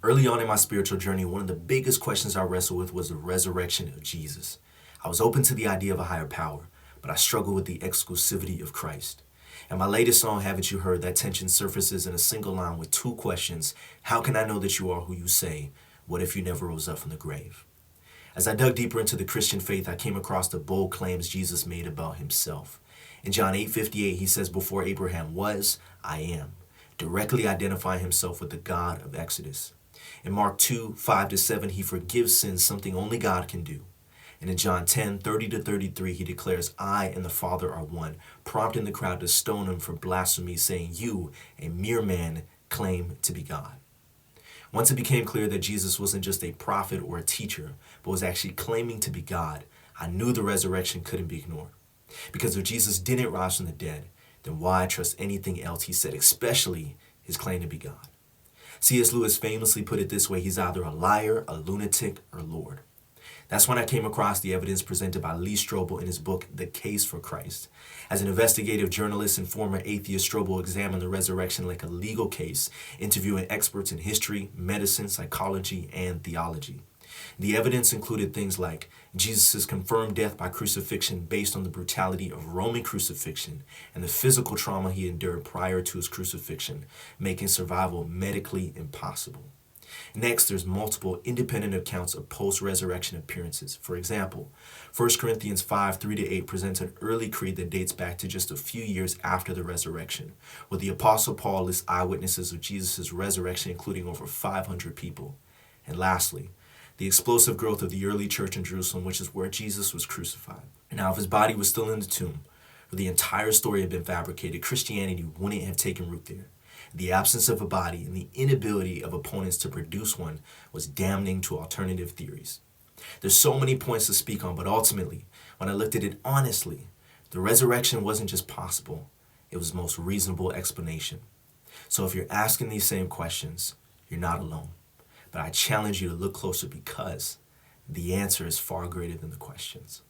Early on in my spiritual journey, one of the biggest questions I wrestled with was the resurrection of Jesus. I was open to the idea of a higher power, but I struggled with the exclusivity of Christ. In my latest song, Haven't You Heard, that tension surfaces in a single line with two questions. How can I know that you are who you say? What if you never rose up from the grave? As I dug deeper into the Christian faith, I came across the bold claims Jesus made about himself. In John 8:58, he says, before Abraham was, I am, directly identifying himself with the God of Exodus. In Mark 2:5-7, he forgives sins, something only God can do. And in John 10:30-33, he declares, I and the Father are one, prompting the crowd to stone him for blasphemy, saying, you, a mere man, claim to be God. Once it became clear that Jesus wasn't just a prophet or a teacher, but was actually claiming to be God, I knew the resurrection couldn't be ignored. Because if Jesus didn't rise from the dead, then why trust anything else he said, especially his claim to be God? C.S. Lewis famously put it this way: he's either a liar, a lunatic, or Lord. That's when I came across the evidence presented by Lee Strobel in his book, The Case for Christ. As an investigative journalist and former atheist, Strobel examined the resurrection like a legal case, interviewing experts in history, medicine, psychology, and theology. The evidence included things like Jesus' confirmed death by crucifixion based on the brutality of Roman crucifixion and the physical trauma he endured prior to his crucifixion, making survival medically impossible. Next, there's multiple independent accounts of post-resurrection appearances. For example, 1 Corinthians 5:3-8 presents an early creed that dates back to just a few years after the resurrection, where the Apostle Paul lists eyewitnesses of Jesus' resurrection, including over 500 people. And lastly, the explosive growth of the early church in Jerusalem, which is where Jesus was crucified. Now, if his body was still in the tomb, or the entire story had been fabricated, Christianity wouldn't have taken root there. The absence of a body and the inability of opponents to produce one was damning to alternative theories. There's so many points to speak on, but ultimately, when I looked at it honestly, the resurrection wasn't just possible, it was the most reasonable explanation. So if you're asking these same questions, you're not alone. But I challenge you to look closer, because the answer is far greater than the questions.